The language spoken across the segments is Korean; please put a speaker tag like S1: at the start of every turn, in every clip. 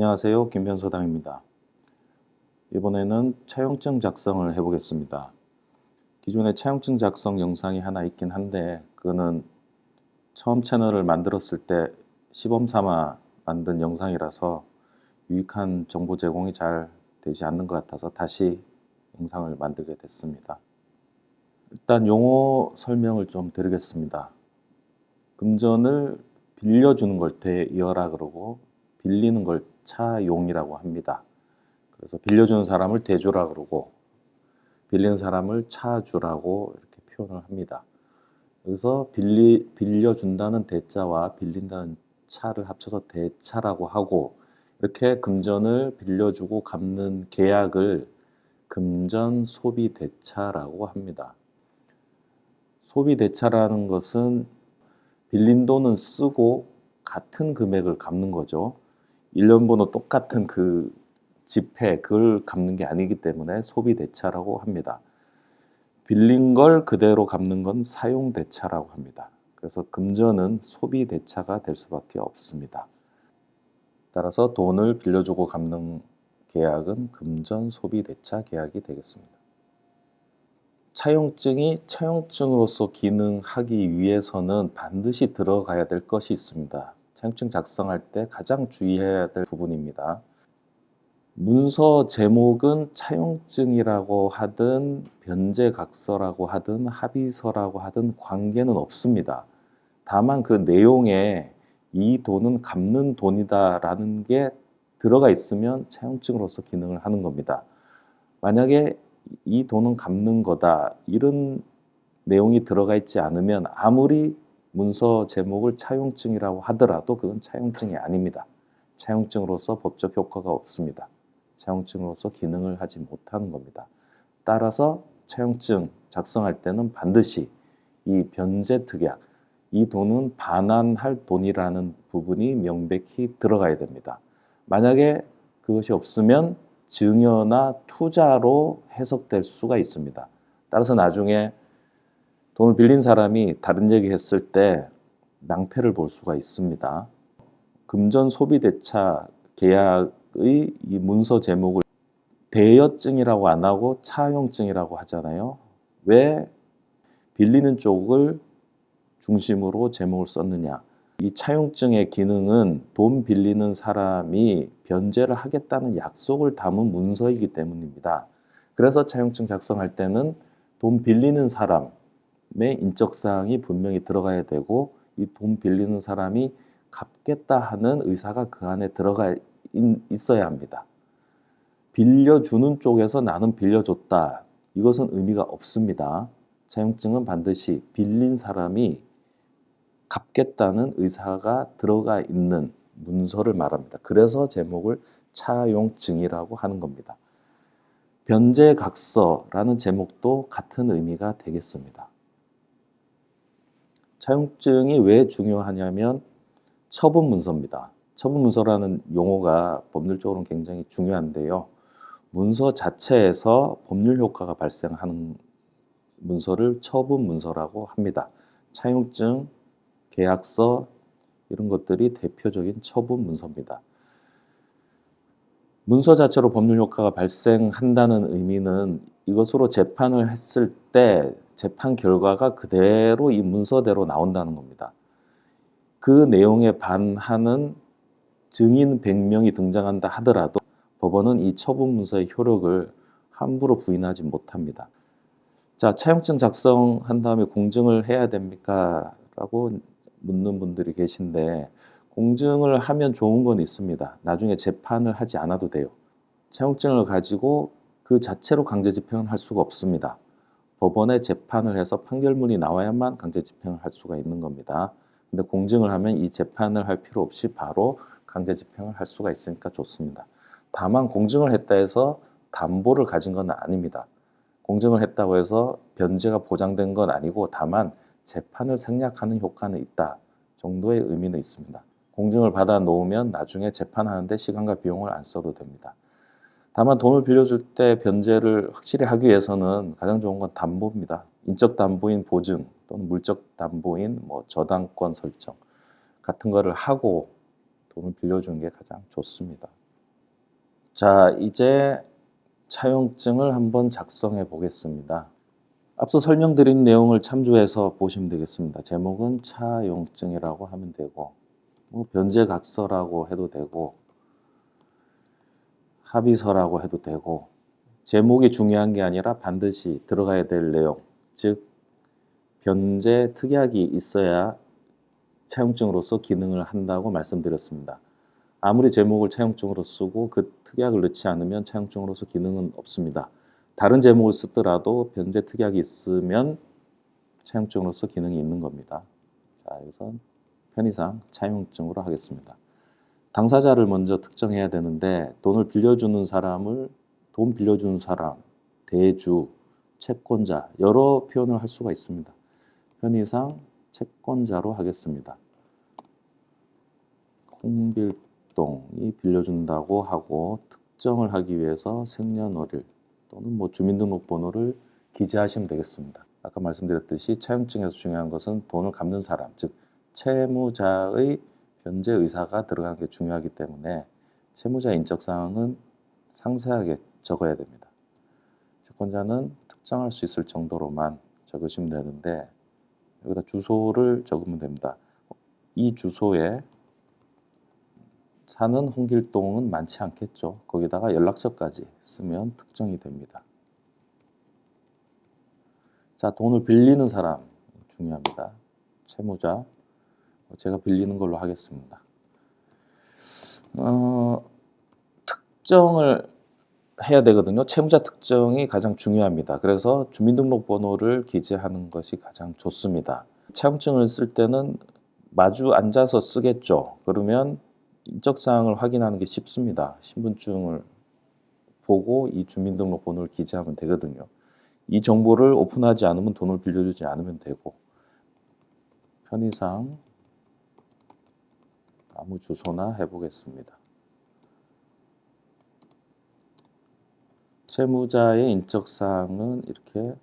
S1: 안녕하세요. 김변소당입니다. 이번에는 차용증 작성을 해보겠습니다. 기존에 차용증 작성 영상이 하나 있긴 한데 그거는 처음 채널을 만들었을 때 시범 삼아 만든 영상이라서 유익한 정보 제공이 잘 되지 않는 것 같아서 다시 영상을 만들게 됐습니다. 일단 용어 설명을 좀 드리겠습니다. 금전을 빌려주는 걸 대여라 그러고 빌리는 걸 차용이라고 합니다. 그래서 빌려주는 사람을 대주라 그러고 빌리는 사람을 차주라고 이렇게 표현을 합니다. 그래서 빌려준다는 대자와 빌린다는 차를 합쳐서 대차라고 하고 이렇게 금전을 빌려주고 갚는 계약을 금전소비대차라고 합니다. 소비대차라는 것은 빌린 돈은 쓰고 같은 금액을 갚는 거죠. 일련번호 똑같은 그 지폐, 그걸 갚는 게 아니기 때문에 소비대차라고 합니다. 빌린 걸 그대로 갚는 건 사용대차라고 합니다. 그래서 금전은 소비대차가 될 수밖에 없습니다. 따라서 돈을 빌려주고 갚는 계약은 금전소비대차 계약이 되겠습니다. 차용증이 차용증으로서 기능하기 위해서는 반드시 들어가야 될 것이 있습니다. 차용증 작성할 때 가장 주의해야 될 부분입니다. 문서 제목은 차용증이라고 하든 변제각서라고 하든 합의서라고 하든 관계는 없습니다. 다만 그 내용에 이 돈은 갚는 돈이다라는 게 들어가 있으면 차용증으로서 기능을 하는 겁니다. 만약에 이 돈은 갚는 거다 이런 내용이 들어가 있지 않으면 아무리 문서 제목을 차용증이라고 하더라도 그건 차용증이 아닙니다. 차용증으로서 법적 효과가 없습니다. 차용증으로서 기능을 하지 못하는 겁니다. 따라서 차용증 작성할 때는 반드시 이 변제특약, 이 돈은 반환할 돈이라는 부분이 명백히 들어가야 됩니다. 만약에 그것이 없으면 증여나 투자로 해석될 수가 있습니다. 따라서 나중에 돈을 빌린 사람이 다른 얘기 했을 때 낭패를 볼 수가 있습니다. 금전소비대차 계약의 이 문서 제목을 대여증이라고 안 하고 차용증이라고 하잖아요. 왜 빌리는 쪽을 중심으로 제목을 썼느냐. 이 차용증의 기능은 돈 빌리는 사람이 변제를 하겠다는 약속을 담은 문서이기 때문입니다. 그래서 차용증 작성할 때는 돈 빌리는 사람의 인적사항이 분명히 들어가야 되고 이 돈 빌리는 사람이 갚겠다 하는 의사가 그 안에 들어가 있어야 합니다. 빌려주는 쪽에서 나는 빌려줬다. 이것은 의미가 없습니다. 차용증은 반드시 빌린 사람이 갚겠다는 의사가 들어가 있는 문서를 말합니다. 그래서 제목을 차용증이라고 하는 겁니다. 변제각서라는 제목도 같은 의미가 되겠습니다. 차용증이 왜 중요하냐면 처분문서입니다. 처분문서라는 용어가 법률적으로는 굉장히 중요한데요. 문서 자체에서 법률 효과가 발생하는 문서를 처분문서라고 합니다. 차용증, 계약서 이런 것들이 대표적인 처분 문서입니다. 문서 자체로 법률 효과가 발생한다는 의미는 이것으로 재판을 했을 때 재판 결과가 그대로 이 문서대로 나온다는 겁니다. 그 내용에 반하는 증인 100명이 등장한다 하더라도 법원은 이 처분 문서의 효력을 함부로 부인하지 못합니다. 자, 차용증 작성한 다음에 공증을 해야 됩니까? 라고 묻는 분들이 계신데 공증을 하면 좋은 건 있습니다. 나중에 재판을 하지 않아도 돼요. 차용증을 가지고 그 자체로 강제 집행을 할 수가 없습니다. 법원에 재판을 해서 판결문이 나와야만 강제 집행을 할 수가 있는 겁니다. 근데 공증을 하면 이 재판을 할 필요 없이 바로 강제 집행을 할 수가 있으니까 좋습니다. 다만 공증을 했다 해서 담보를 가진 건 아닙니다. 공증을 했다고 해서 변제가 보장된 건 아니고 다만 재판을 생략하는 효과는 있다 정도의 의미는 있습니다. 공증을 받아 놓으면 나중에 재판하는데 시간과 비용을 안 써도 됩니다. 다만 돈을 빌려줄 때 변제를 확실히 하기 위해서는 가장 좋은 건 담보입니다. 인적 담보인 보증 또는 물적 담보인 저당권 설정 같은 거를 하고 돈을 빌려주는 게 가장 좋습니다. 자, 이제 차용증을 한번 작성해 보겠습니다. 앞서 설명드린 내용을 참조해서 보시면 되겠습니다. 제목은 차용증이라고 하면 되고, 뭐 변제각서라고 해도 되고, 합의서라고 해도 되고, 제목이 중요한 게 아니라 반드시 들어가야 될 내용, 즉 변제 특약이 있어야 차용증으로서 기능을 한다고 말씀드렸습니다. 아무리 제목을 차용증으로 쓰고 그 특약을 넣지 않으면 차용증으로서 기능은 없습니다. 다른 제목을 쓰더라도 변제 특약이 있으면 차용증으로서 기능이 있는 겁니다. 자, 여기서 편의상 차용증으로 하겠습니다. 당사자를 먼저 특정해야 되는데 돈을 빌려주는 사람을 돈 빌려주는 사람, 대주, 채권자 여러 표현을 할 수가 있습니다. 편의상 채권자로 하겠습니다. 홍길동이 빌려준다고 하고 특정을 하기 위해서 생년월일 또는 뭐 주민등록번호를 기재하시면 되겠습니다. 아까 말씀드렸듯이 차용증에서 중요한 것은 돈을 갚는 사람, 즉 채무자의 변제 의사가 들어가는 게 중요하기 때문에 채무자 인적사항은 상세하게 적어야 됩니다. 채권자는 특정할 수 있을 정도로만 적으시면 되는데 여기다 주소를 적으면 됩니다. 이 주소에 사는 홍길동은 많지 않겠죠. 거기다가 연락처까지 쓰면 특정이 됩니다. 자, 돈을 빌리는 사람 중요합니다. 채무자, 제가 빌리는 걸로 하겠습니다. 특정을 해야 되거든요. 채무자 특정이 가장 중요합니다. 그래서 주민등록번호를 기재하는 것이 가장 좋습니다. 차용증을 쓸 때는 마주 앉아서 쓰겠죠. 그러면 인적사항을 확인하는 게 쉽습니다. 신분증을 보고 이 주민등록번호를 기재하면 되거든요. 이 정보를 오픈하지 않으면 돈을 빌려주지 않으면 되고 편의상 아무 주소나 해보겠습니다. 채무자의 인적사항은 이렇게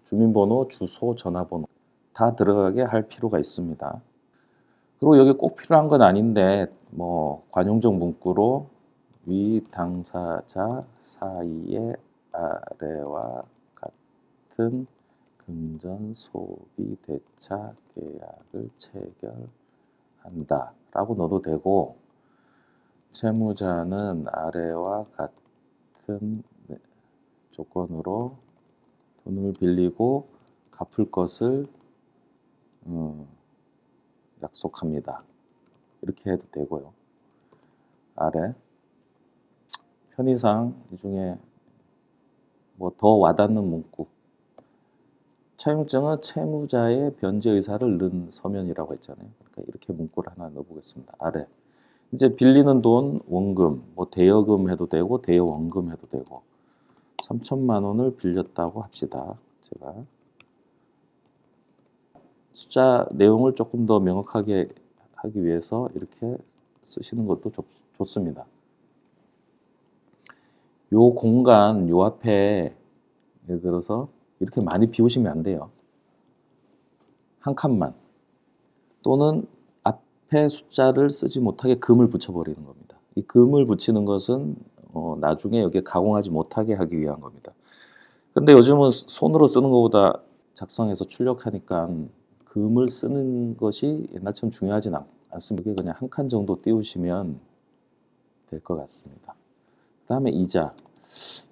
S1: 주민번호, 주소, 전화번호 다 들어가게 할 필요가 있습니다. 그리고 여기 꼭 필요한 건 아닌데 뭐 관용적 문구로 위 당사자 사이의 아래와 같은 금전 소비 대차 계약을 체결한다 라고 넣어도 되고 채무자는 아래와 같은 조건으로 돈을 빌리고 갚을 것을 약속합니다. 이렇게 해도 되고요. 아래 편의상 이 중에 뭐 더 와닿는 문구 차용증은 채무자의 변제 의사를 넣은 서면이라고 했잖아요. 그러니까 이렇게 문구를 하나 넣어보겠습니다. 아래 이제 빌리는 돈 원금 뭐 대여금 해도 되고 대여원금 해도 되고 3천만 원을 빌렸다고 합시다. 제가 숫자 내용을 조금 더 명확하게 하기 위해서 이렇게 쓰시는 것도 좋습니다. 요 공간 요 앞에 예를 들어서 이렇게 많이 비우시면 안 돼요. 한 칸만 또는 앞에 숫자를 쓰지 못하게 금을 붙여버리는 겁니다. 이 금을 붙이는 것은 나중에 여기에 가공하지 못하게 하기 위한 겁니다. 근데 요즘은 손으로 쓰는 것보다 작성해서 출력하니까 금을 쓰는 것이 옛날처럼 중요하진 않습니다. 그냥 한 칸 정도 띄우시면 될 것 같습니다. 그 다음에 이자.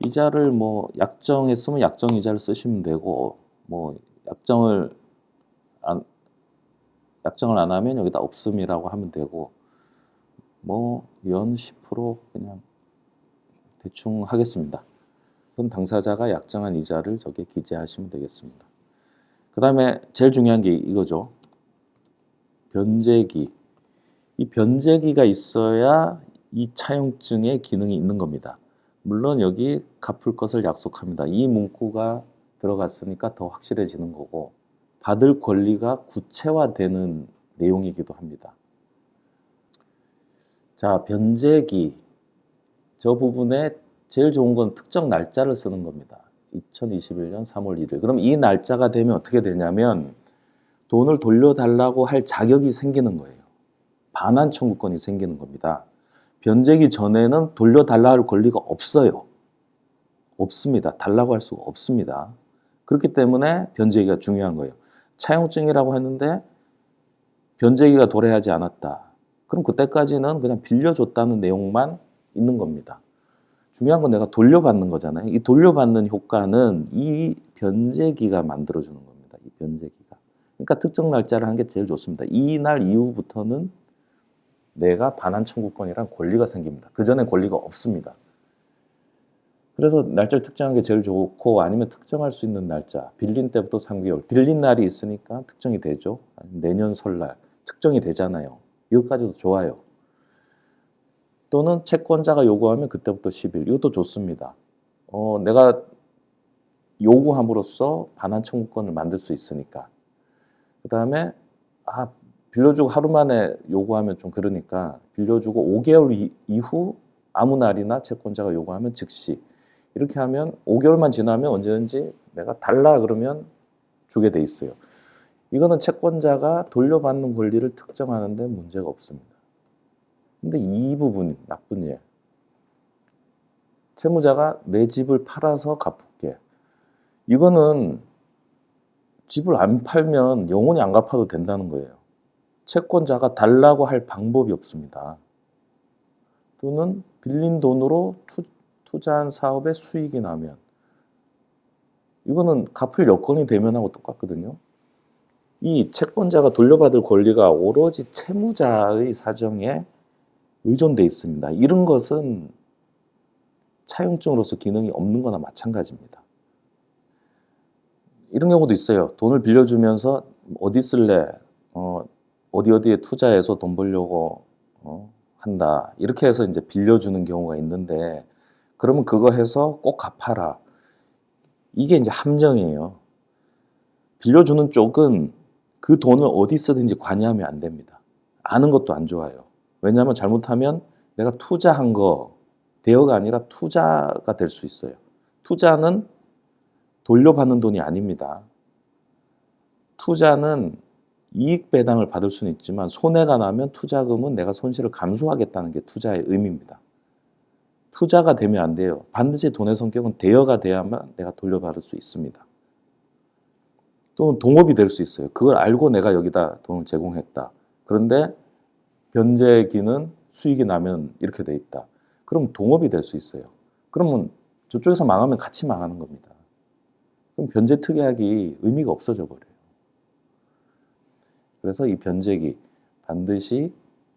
S1: 이자를 뭐 약정했으면 약정 이자를 쓰시면 되고 뭐 약정을 안 하면 여기다 없음이라고 하면 되고 뭐 연 10% 그냥 대충 하겠습니다. 그럼 당사자가 약정한 이자를 저기에 기재하시면 되겠습니다. 그 다음에 제일 중요한 게 이거죠. 변제기. 이 변제기가 있어야 이 차용증의 기능이 있는 겁니다. 물론 여기 갚을 것을 약속합니다. 이 문구가 들어갔으니까 더 확실해지는 거고 받을 권리가 구체화되는 내용이기도 합니다. 자, 변제기. 저 부분에 제일 좋은 건 특정 날짜를 쓰는 겁니다. 2021년 3월 1일. 그럼 이 날짜가 되면 어떻게 되냐면 돈을 돌려달라고 할 자격이 생기는 거예요. 반환 청구권이 생기는 겁니다. 변제기 전에는 돌려달라 할 권리가 없어요. 없습니다. 달라고 할 수가 없습니다. 그렇기 때문에 변제기가 중요한 거예요. 차용증이라고 했는데 변제기가 도래하지 않았다. 그럼 그때까지는 그냥 빌려줬다는 내용만 있는 겁니다. 중요한 건 내가 돌려받는 거잖아요. 이 돌려받는 효과는 이 변제기가 만들어주는 겁니다. 이 변제기가. 그러니까 특정 날짜를 한 게 제일 좋습니다. 이 날 이후부터는 내가 반환 청구권이란 권리가 생깁니다. 그전엔 권리가 없습니다. 그래서 날짜를 특정하는 게 제일 좋고, 아니면 특정할 수 있는 날짜, 빌린 때부터 3개월, 빌린 날이 있으니까 특정이 되죠. 내년 설날 특정이 되잖아요. 이것까지도 좋아요. 또는 채권자가 요구하면 그때부터 10일, 이것도 좋습니다. 내가 요구함으로써 반환 청구권을 만들 수 있으니까. 그 다음에 빌려주고 하루 만에 요구하면 좀 그러니까 빌려주고 5개월 이후 아무 날이나 채권자가 요구하면 즉시, 이렇게 하면 5개월만 지나면 언제든지 내가 달라 그러면 주게 돼 있어요. 이거는 채권자가 돌려받는 권리를 특정하는데 문제가 없습니다. 근데 이 부분 나쁜 예. 채무자가 내 집을 팔아서 갚을게. 이거는 집을 안 팔면 영원히 안 갚아도 된다는 거예요. 채권자가 달라고 할 방법이 없습니다. 또는 빌린 돈으로 투자한 사업에 수익이 나면, 이거는 갚을 여건이 되면 하고 똑같거든요. 이 채권자가 돌려받을 권리가 오로지 채무자의 사정에 의존돼 있습니다. 이런 것은 차용증으로서 기능이 없는 거나 마찬가지입니다. 이런 경우도 있어요. 돈을 빌려주면서 어디 쓸래? 어디에 투자해서 돈 벌려고 한다. 이렇게 해서 이제 빌려주는 경우가 있는데, 그러면 그거 해서 꼭 갚아라. 이게 이제 함정이에요. 빌려주는 쪽은 그 돈을 어디 쓰든지 관여하면 안 됩니다. 아는 것도 안 좋아요. 왜냐하면 잘못하면 내가 투자한 거 대여가 아니라 투자가 될 수 있어요. 투자는 돌려받는 돈이 아닙니다. 투자는 이익 배당을 받을 수는 있지만 손해가 나면 투자금은 내가 손실을 감수하겠다는 게 투자의 의미입니다. 투자가 되면 안 돼요. 반드시 돈의 성격은 대여가 돼야만 내가 돌려받을 수 있습니다. 또는 동업이 될 수 있어요. 그걸 알고 내가 여기다 돈을 제공했다. 그런데 변제기는 수익이 나면 이렇게 돼 있다. 그럼 동업이 될 수 있어요. 그러면 저쪽에서 망하면 같이 망하는 겁니다. 그럼 변제 특약이 의미가 없어져 버려요. 그래서 이 변제기 반드시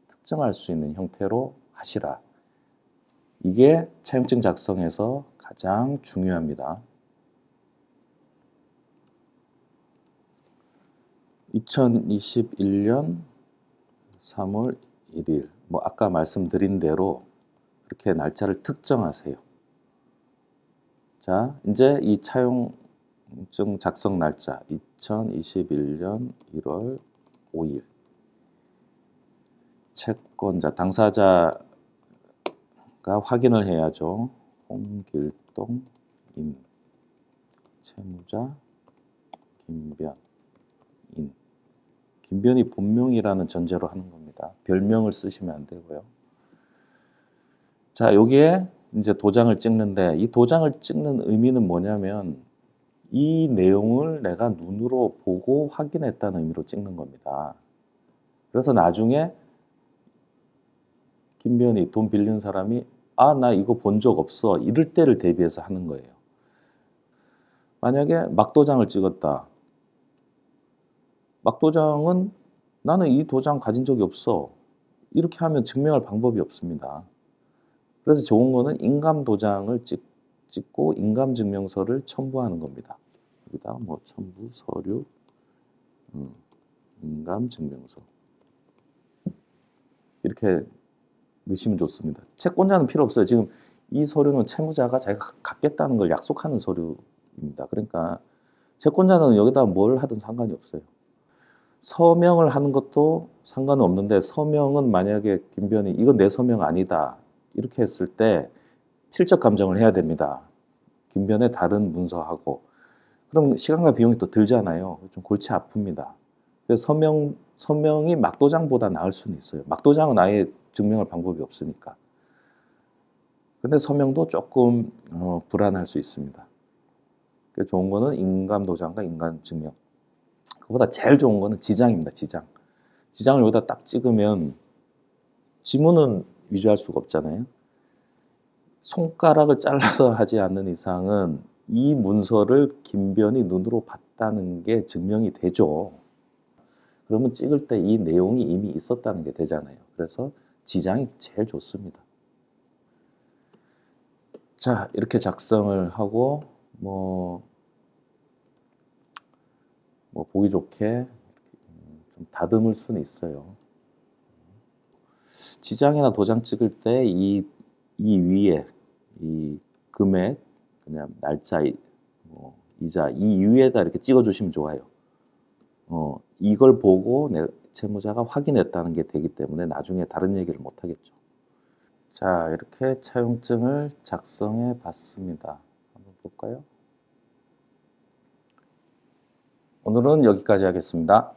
S1: 특정할 수 있는 형태로 하시라. 이게 차용증 작성에서 가장 중요합니다. 2021년 3월 1일, 아까 말씀드린 대로 이렇게 날짜를 특정하세요. 자, 이제 이 차용증 작성 날짜 2021년 1월 5일. 채권자, 당사자가 확인을 해야죠. 홍길동 인, 채무자 김변 인. 김변이 본명이라는 전제로 하는 겁니다. 별명을 쓰시면 안 되고요. 자, 여기에 이제 도장을 찍는데, 이 도장을 찍는 의미는 뭐냐면 이 내용을 내가 눈으로 보고 확인했다는 의미로 찍는 겁니다. 그래서 나중에 김변이 돈 빌린 사람이 나 이거 본 적 없어, 이럴 때를 대비해서 하는 거예요. 만약에 막도장을 찍었다. 막도장은 나는 이 도장 가진 적이 없어, 이렇게 하면 증명할 방법이 없습니다. 그래서 좋은 거는 인감 도장을 찍고 인감 증명서를 첨부하는 겁니다. 여기다 첨부 서류, 인감 증명서 이렇게 넣으시면 좋습니다. 채권자는 필요 없어요. 지금 이 서류는 채무자가 자기가 갚겠다는 걸 약속하는 서류입니다. 그러니까 채권자는 여기다 뭘 하든 상관이 없어요. 서명을 하는 것도 상관은 없는데, 서명은 만약에 김변이 이건 내 서명 아니다 이렇게 했을 때 필적 감정을 해야 됩니다. 김변의 다른 문서하고. 그럼 시간과 비용이 또 들잖아요. 좀 골치 아픕니다. 그래서 서명이 막도장보다 나을 수는 있어요. 막도장은 아예 증명할 방법이 없으니까. 근데 서명도 조금 불안할 수 있습니다. 그 좋은 거는 인감 도장과 인감 증명. 그보다 제일 좋은 거는 지장입니다. 지장. 지장을 여기다 딱 찍으면 지문은 위조할 수가 없잖아요. 손가락을 잘라서 하지 않는 이상은 이 문서를 김변이 눈으로 봤다는 게 증명이 되죠. 그러면 찍을 때 이 내용이 이미 있었다는 게 되잖아요. 그래서 지장이 제일 좋습니다. 자, 이렇게 작성을 하고 뭐 보기 좋게 좀 다듬을 수는 있어요. 지장이나 도장 찍을 때 이 위에 이 금액, 그냥 날짜, 이자 이 위에다 이렇게 찍어주시면 좋아요. 이걸 보고 내 채무자가 확인했다는 게 되기 때문에 나중에 다른 얘기를 못 하겠죠. 자, 이렇게 차용증을 작성해 봤습니다. 한번 볼까요? 오늘은 여기까지 하겠습니다.